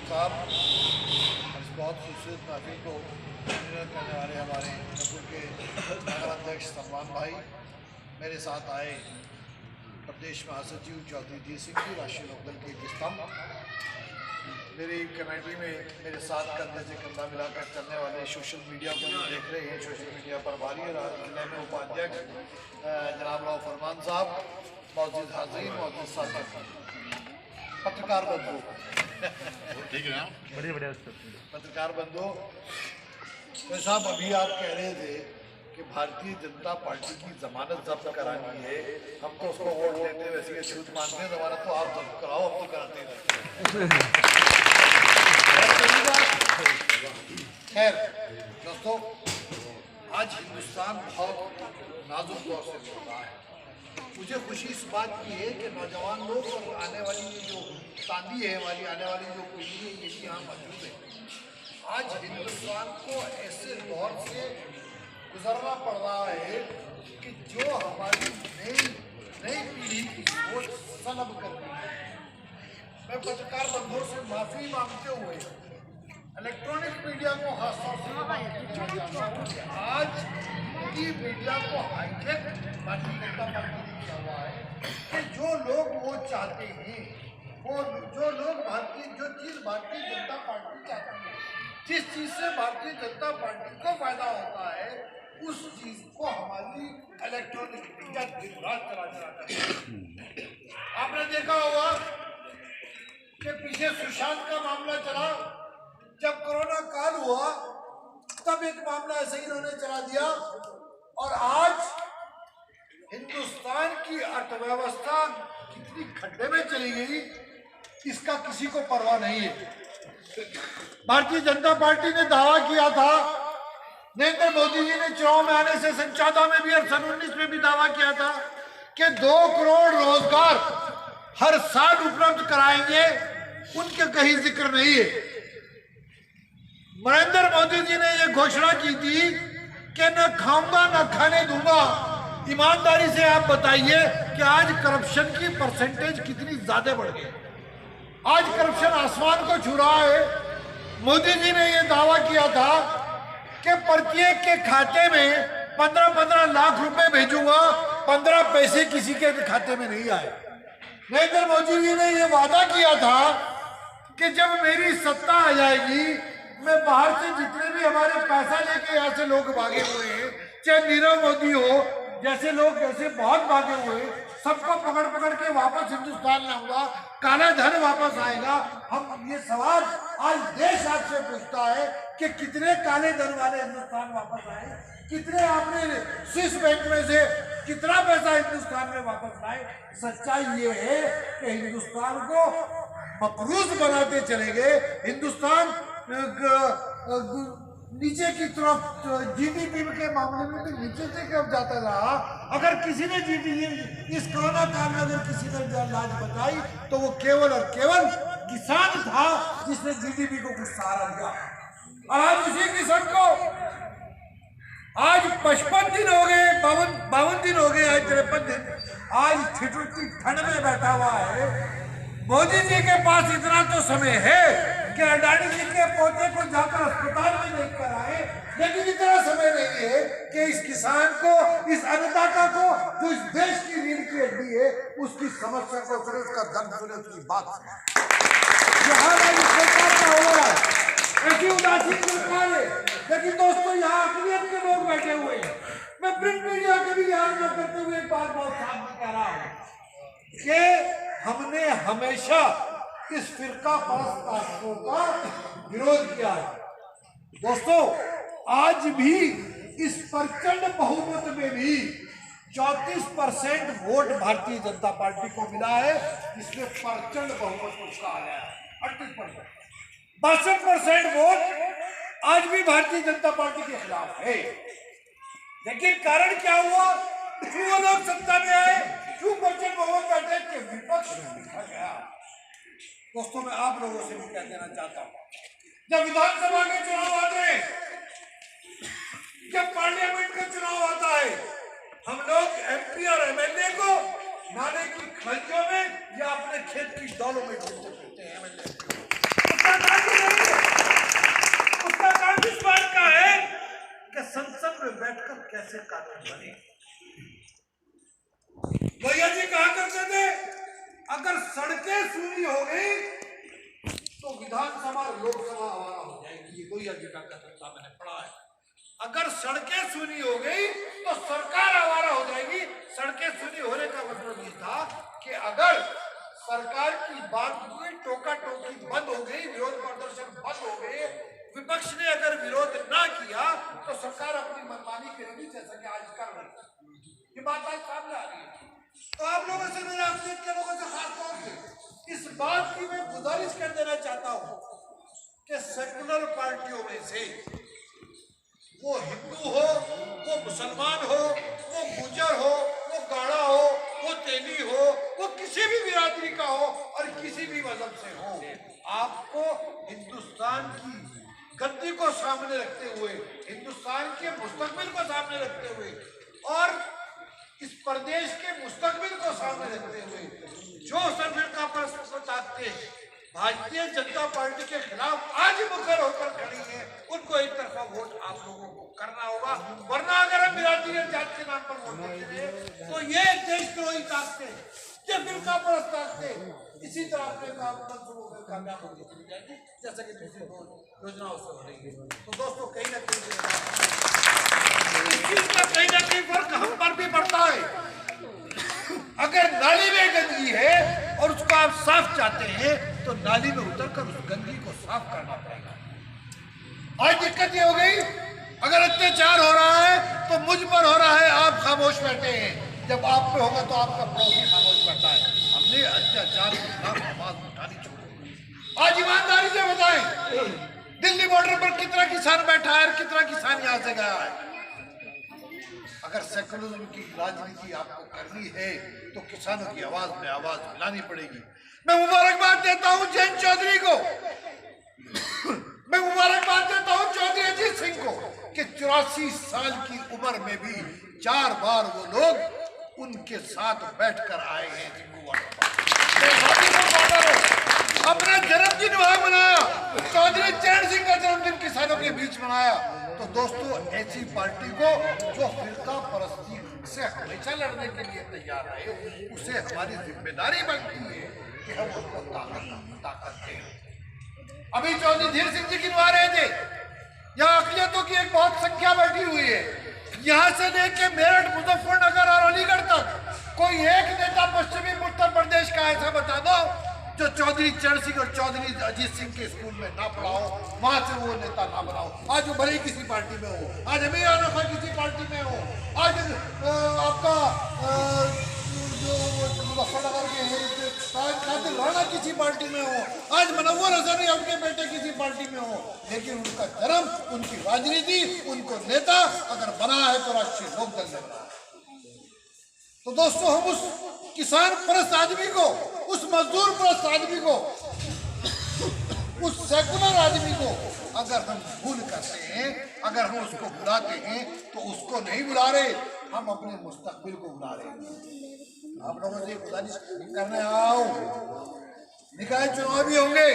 साहब, इस बहुत खूबसूरत महफिल को करने वाले हमारे नकुल के नगर अध्यक्ष सलमान भाई, मेरे साथ आए प्रदेश महासचिव चौधरी डी सिंह जी, राष्ट्रीय लोकदल के एक स्तंभ, मेरी कमेटी में मेरे साथ कंधे से कंधा मिलाकर चलने वाले सोशल मीडिया को जो देख रहे हैं, सोशल मीडिया पर भारी जिले में उपाध्यक्ष जनाब राव फरमान साहब, मौजूद हाज़रीन, मौजूद साथी, पत्रकार बंधु, ठीक है, बढ़िया पत्रकार बंधु। तो साहब, अभी आप कह रहे थे कि भारतीय जनता पार्टी की जमानत जब्त करानी है, हम तो उसको वोट देते हैं, वैसे छूट मानते हैं, जमानत तो आप जब्त कराओ, हम तो कराते रहते हैं। खैर दोस्तों, आज हिंदुस्तान बहुत नाजुक दौर से चल रहा है। मुझे खुशी इस बात की है कि नौजवान लोग और आने वाली जो तांदी है, हमारी आने वाली जो पीढ़ी है, ये भी यहाँ मौजूद है। आज हिंदुस्तान को ऐसे दौर से गुजरना पड़ रहा है कि जो हमारी नई पीढ़ी की सोच सलब करती है। मैं पत्रकार बंधुओं से माफ़ी मांगते हुए इलेक्ट्रॉनिक मीडिया को खासतौर से आज की मीडिया को हाईटेक भारतीय जनता पार्टी ने किया हुआ है कि जो लोग वो चाहते हैं, वो जो लोग जो चीज़ भारतीय जनता पार्टी चाहती है, जिस चीज़ से भारतीय जनता पार्टी को फायदा होता है, उस चीज़ को हमारी इलेक्ट्रॉनिक मीडिया दिन रात चलाता है। आपने देखा होगा कि पीछे सुशांत का मामला चला, जब कोरोना काल हुआ तब एक मामला ऐसे ही इन्होंने चला दिया, और आज हिंदुस्तान की अर्थव्यवस्था कितनी खड्डे में चली गई, इसका किसी को परवाह नहीं है। भारतीय जनता पार्टी ने दावा किया था, नरेंद्र मोदी जी ने चुनाव में आने से सन 14 में भी और सन 19 में भी दावा किया था कि 2 करोड़ रोजगार हर साल उपलब्ध कराएंगे, उनके कहीं जिक्र नहीं है। नरेंद्र मोदी जी ने यह घोषणा की थी कि न खाऊंगा न खाने दूंगा। ईमानदारी से आप बताइए कि आज करप्शन की परसेंटेज कितनी ज्यादा बढ़ गई। आज करप्शन आसमान को छू रहा है। मोदी जी ने यह दावा किया था कि प्रत्येक के खाते में 15-15 लाख रुपए भेजूंगा, 15 पैसे किसी के खाते में नहीं आए। नरेंद्र मोदी जी ने यह वादा किया था कि जब मेरी सत्ता आ जाएगी, मैं बाहर से जितने भी हमारे पैसा लेके यहाँ से लोग भागे हुए हैं, चाहे नीरव मोदी हो जैसे लोग, जैसे बहुत भागे हुए, सबको पकड़ के वापस हिंदुस्तान लाऊंगा, काला धन वापस आएगा। हम ये सवाल आज देश आपसे पूछता है कि कितने काले धन वाले हिंदुस्तान वापस आए, कितने आपने स्विस बैंक में से कितना पैसा हिंदुस्तान में वापस लाए। सच्चाई ये है कि हिंदुस्तान को मकरूज बनाते चले गए। हिंदुस्तान नीचे की तरफ जीडीपी के मामले में भी नीचे से कब जाता रहा। अगर किसी ने जीडीपी इस कोरोना काल में अगर किसी ने लाज बताई तो वो केवल और केवल किसान था, जिसने जीडीपी को कुछ सहारा दिया। और आज उसी किसान को आज 55 दिन हो गए, 52 दिन हो गए, आज 53 दिन, आज ठिठुरती ठंड में बैठा हुआ है। मोदी जी के पास इतना तो समय है कि अडानी जी के पोते को जाकर अस्पताल में देख कर आए, लेकिन इतना समय नहीं है कि इस किसान को, इस अन्नदाता को, जो इस देश की रीढ़ की हड्डी है, उसकी समस्या को सुने, उसका दर्द सुने, उसकी बात सुने। सरकार का हो रहा है, ऐसी उदासीन सरकार है। लेकिन दोस्तों, यहाँ अकलियत के लोग बैठे हुए हैं। मैं प्रिंट मीडिया के भी याद न करते हुए एक बात बहुत साफ कह रहा हूँ कि हमने हमेशा इस फिरका परस्त ताकतों का विरोध किया है। दोस्तों, आज भी इस प्रचंड बहुमत में भी 34% वोट भारतीय जनता पार्टी को मिला है, इसमें प्रचंड बहुमत उसका आया है 38%। 62% वोट आज भी भारतीय जनता पार्टी के खिलाफ है। लेकिन कारण क्या हुआ? क्यों वो लोग सत्ता में आए? क्यों प्रचंड बहुमत बैठे कि विपक्ष में लिखा गया। दोस्तों, मैं आप लोगों से भी कह देना चाहता हूं, जब विधानसभा के चुनाव आते हैं, जब पार्लियामेंट का चुनाव आता है, हम लोग एमपी और एमएलए को नाले की खलियों में या अपने खेत की दौलों में ढूंढते फिरते हैं। एमएलए कैसे कानून बने। भैया जी कहा करते थे, अगर सड़कें सूनी हो गई तो विधानसभा लोकसभा आवारा हो जाएगी। ये कोई अधिकार का था, मैंने पढ़ा है। अगर सड़कें सूनी हो गई तो सरकार आवारा हो जाएगी। सड़कें सूनी होने का मतलब ये था कि अगर सरकार की बात हुई, टोका टोकी बंद हो गई, विरोध प्रदर्शन बंद हो गए, विपक्ष ने अगर विरोध ना किया तो सरकार अपनी मनमानी करेगी, जैसा कि आज कर रही है। ये बात आज सामने आ रही है। तो आप लोगों से, मेरे अपडेट के लोगों से खास तौर पे इस बात की मैं गुजारिश कर देना चाहता हूं कि सेकुलर पार्टियों में से वो हिंदू हो, वो मुसलमान हो, वो गुजर हो, वो गाड़ा हो, वो तेली हो, वो किसी भी बिरादरी का हो और किसी भी मजहब से हो, आपको हिंदुस्तान की गद्दी को सामने रखते हुए, हिंदुस्तान के मुस्तकबिल को सामने रखते हुए और इस प्रदेश के मुस्तकबिल को सामने रखते हुए जो संविधान पर ताकते भारतीय जनता पार्टी के खिलाफ आज मुखर होकर खड़ी है, उनको एक तरफा वोट आप लोगों को करना होगा। वरना अगर हम बिरादरी और जात के नाम पर वोट देंगे तो ये देशद्रोही ताकते, ये फिरका परस्त ताकते इसी तरह अपने काम मंसूबों में कामयाब होकर चली जाएगी, जैसा कि दूसरी योजनाओं से हो रही है। तो दोस्तों कहीं ना कहीं फर्क हम पर भी पड़ता है। अगर नाली में गंदगी है और उसको आप साफ चाहते हैं तो नाली में उतरकर उस गंदगी को साफ करना पड़ेगा। आज दिक्कत ये हो गई, अगर अत्याचार हो रहा है तो मुझ पर हो रहा है, आप खामोश बैठे हैं। जब आप पे होगा तो आपका पड़ोसी खामोश बैठा है। हमने अत्याचार के खिलाफ आवाज उठानी छोड़ी। आज ईमानदारी से बताएं, दिल्ली बॉर्डर पर कितना किसान बैठा है और कितना किसान यहां से गया है। अगर सेकुलरिज्म की राजनीति आपको करनी है तो किसानों की आवाज में आवाज मिलानी पड़ेगी। मैं मुबारकबाद देता हूं जैन चौधरी को, मैं मुबारकबाद देता हूं चौधरी अजीत सिंह को कि 84 साल की उम्र में भी 4 बार वो लोग उनके साथ बैठकर आए हैं। अपना जन्मदिन वहां मनाया, चौधरी चरण सिंह का जन्मदिन किसानों के बीच मनाया। तो दोस्तों, ऐसी पार्टी को जो फिरका परस्ती से हमेशा लड़ने के लिए तैयार है, उसे हमारी जिम्मेदारी बनती है कि हम उसको ताकत दें। अभी चौधरी धीर सिंह जी गिनवा रहे थे, यहाँ अकलियतों की एक बहुत संख्या बैठी हुई है। यहाँ से लेके मेरठ, मुजफ्फरनगर और अलीगढ़ तक कोई एक नेता पश्चिमी उत्तर प्रदेश का ऐसा बता दो जो चौधरी चरण सिंह और चौधरी अजीत सिंह के स्कूल में ना पढ़ाओ, वहां से वो नेता ना बनाओ। आज वो भले ही किसी पार्टी में हो, आज अमीर आनफा किसी पार्टी में हो, आज आपका जो मुजफ्फरनगर के कादिर राणा किसी पार्टी में हो, आज मनव्वर हसन या उनके बेटे किसी पार्टी में हो, लेकिन उनका धर्म, उनकी राजनीति, उनको नेता अगर बना है तो राष्ट्रीय लोकदल ने बना है। तो दोस्तों, हम उस किसान परस्त आदमी को, उस मजदूर परस्त आदमी को, उस सेकुलर आदमी को अगर हम भूल करते हैं, अगर हम उसको बुलाते हैं तो उसको नहीं बुला रहे, हम अपने मुस्तकबिल को बुला रहे हैं। आप लोगों से गुजारिश करने आओ, निकाय चुनाव भी होंगे।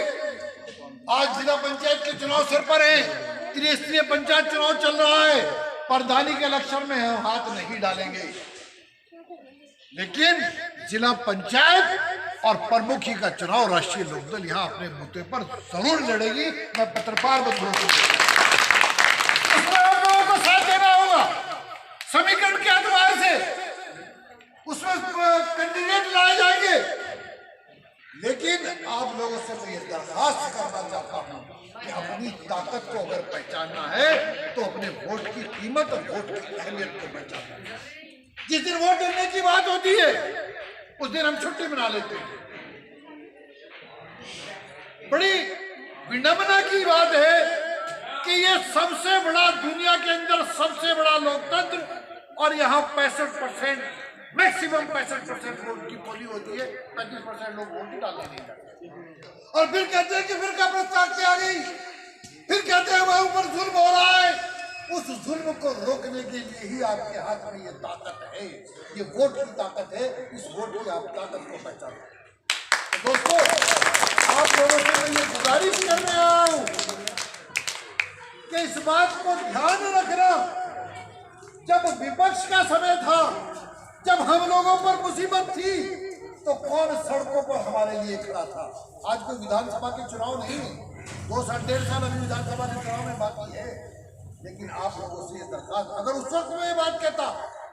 आज जिला पंचायत के चुनाव सिर पर है, त्रिस्तरीय पंचायत चुनाव चल रहा है। प्रधानी के इलेक्शन में हम हाथ नहीं डालेंगे, लेकिन जिला पंचायत और प्रमुखी का चुनाव राष्ट्रीय लोकदल यहाँ अपने मुद्दे पर जरूर लड़ेगी। मैं पत्रकार बंधुओं को उसमें आप लोगों को साथ देना होगा। समीकरण के आधार से उसमें कैंडिडेट लाए जाएंगे, लेकिन आप लोगों से मैं ये दरखास्त करना चाहता हूँ कि अपनी ताकत को अगर पहचानना है तो अपने वोट की कीमत और वोट की अहमियत को पहचानना है। जिस दिन वोट देने की बात होती है उस दिन हम छुट्टी मना लेते हैं। बड़ी विडंबना की बात है कि ये सबसे बड़ा, दुनिया के अंदर सबसे बड़ा लोकतंत्र, और यहाँ 65% मैक्सिमम 65% वोट की पोलिंग होती है, 35% लोग वोट डालने नहीं जाते। और फिर कहते हैं कि फिर का प्रस्ताव आ गई, फिर कहते हैं वहां ऊपर जुल्म हो रहा है। उस जुल्म को रोकने के लिए ही आपके हाथ में ये ताकत है, ये वोट की ताकत है। इस वोट की आप ताकत को पहचानो। तो दोस्तों, आप लोगों से मैं ये गुजारिश करने आया हूं कि इस बात को ध्यान रखना, जब विपक्ष का समय था, जब हम लोगों पर मुसीबत थी, तो कौन सड़कों पर हमारे लिए खड़ा था? आज कोई विधानसभा के चुनाव नहीं है, 2 साल 1.5 साल अभी विधानसभा के चुनाव में बाकी है। लेकिन आप लोगों से ये दरखास्त, अगर उस वक्त मैं ये बात कहता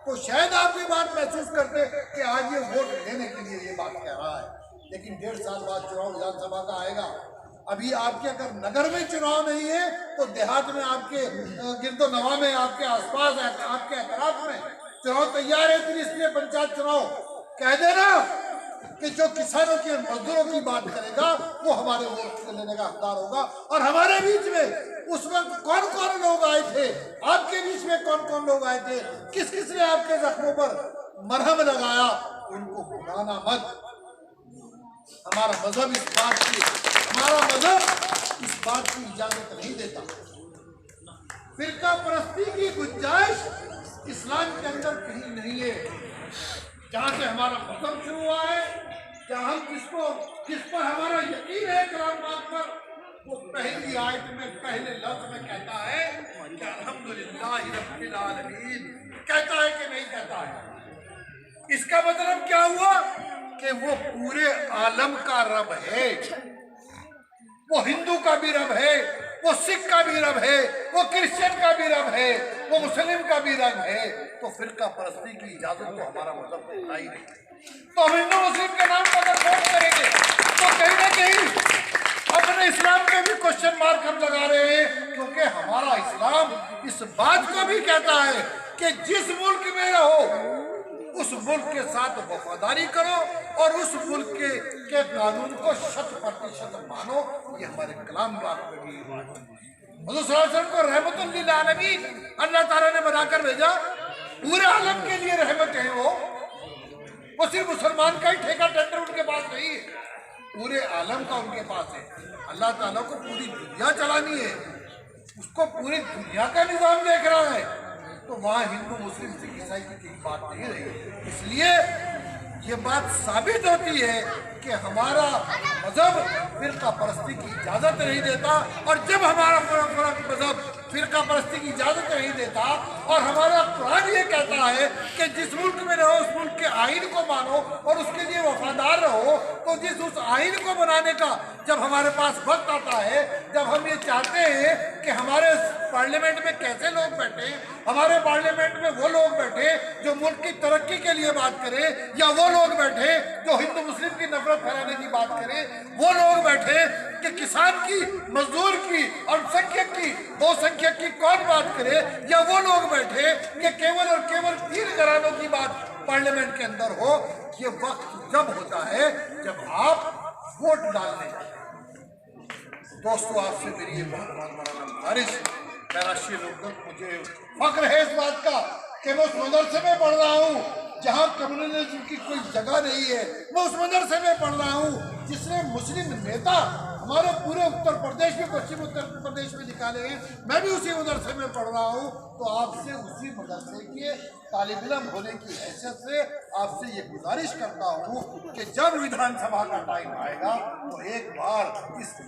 तो शायद आप ये बात महसूस करते कि आज ये वोट लेने के लिए ये बात कह रहा है। लेकिन 1.5 साल बाद चुनाव विधानसभा का आएगा। अभी आपके अगर नगर में चुनाव नहीं है तो देहात में, आपके गिरदो नवा में, आपके आसपास, आपके अतराफ में चुनाव तैयार है। फिर इसलिए पंचायत चुनाव कह देना कि जो किसानों के मजदूरों की बात करेगा वो हमारे वोट लेने का हकदार होगा। और हमारे बीच में उस वक्त कौन कौन लोग आए थे, आपके बीच में कौन कौन लोग आए थे, किस किस ने आपके जख्मों पर मरहम लगाया, उनको भुलाना मत। हमारा मजहब इस बात की इजाजत नहीं देता। फिरका परस्ती की गुंजाइश इस्लाम के अंदर कहीं नहीं है। जहाँ से हमारा मजहब शुरू हुआ है, जहाँ हम किस पर हमारा यकीन है कलाम पाक पर, वो पहली आयत में पहले लफ्ज में कहता है कि अल्हम्दुलिल्लाहि रब्बिल आलमीन। कहता है कि नहीं कहता है? इसका मतलब क्या हुआ कि वो पूरे आलम का रब है। वो हिंदू का भी रब है, वो सिख का भी रब है, वो क्रिश्चियन का भी रब है, वो मुस्लिम का भी रब है। तो फिरका परस्ती की इजाजत तो हमारा मतलब देता ही नहीं। तो हम हिंदू मुस्लिम के नाम पर अगर वोट करेंगे तो कहीं ना कहीं अपने इस्लाम पे भी क्वेश्चन मार्क हम लगा रहे हैं। क्योंकि हमारा इस्लाम इस बात को भी कहता है कि जिस मुल्क में रहो उस मुल्क के साथ वफादारी करो और उस मुल्क के कानून को 100% मानो। ये हमारे कलाम पाक में भी हुज़ूर सल्लल्लाहु अलैहि वसल्लम को रहमतुल लिल आलमीन अल्लाह ताला ने बनाकर भेजा। पूरे आलम के लिए रहमत है। वो सिर्फ मुसलमान का ही ठेका टेंडर उनके पास नहीं है, पूरे आलम का उनके पास है। अल्लाह ताला को पूरी दुनिया चलानी है, उसको पूरी दुनिया का निजाम देख रहा है। तो वहाँ हिंदू मुस्लिम सिख ईसाई की बात नहीं रही। इसलिए ये बात साबित होती है कि हमारा मजहब फिरका परस्ती की इजाज़त नहीं देता। और जब हमारा मजहब फिरका परस्ती की इजाज़त नहीं देता और हमारा कुरान ये कहता है कि जिस मुल्क में रहो उस मुल्क के आइन को मानो और उसके लिए वफादार रहो, तो उस आइन को बनाने का जब हमारे पास वक्त आता है, जब हम ये चाहते हैं कि हमारे पार्लियामेंट में कैसे लोग बैठे, हमारे पार्लियामेंट में वो लोग बैठे जो मुल्क की तरक्की के लिए बात करें, या वो लोग बैठे जो हिंदू मुस्लिम की नफरत फैलाने की बात करें, वो लोग बैठे कि किसान की, मजदूर की, अल्पसंख्यक की, बहुसंख्यक की कौन बात करे, या वो लोग बैठे कि केवल और केवल 3 घरानों की बात पार्लियामेंट के अंदर हो। ये वक्त जब होता है जब आप वोट डालने जाते हैं। दोस्तों, आपसे मेरी ये बहुत बड़ा गुजारिश है, राष्ट्रीय लोकदल, मुझे फख्र है इस बात का कि मैं उस मदरसे में पढ़ रहा हूँ जहाँ कम्युनिज्म की कोई जगह नहीं है। मैं उस मदरसे में पढ़ रहा हूँ जिसने मुस्लिम नेता हमारे पूरे उत्तर प्रदेश में, पश्चिम उत्तर प्रदेश में निकाले हैं। मैं भी उसी मदरसे में पढ़ रहा हूँ। तो आपसे उसी मदरसे के तालिब इल्म होने की हैसियत से आपसे ये गुजारिश करता हूँ कि जब विधानसभा का टाइम आएगा तो एक बार इस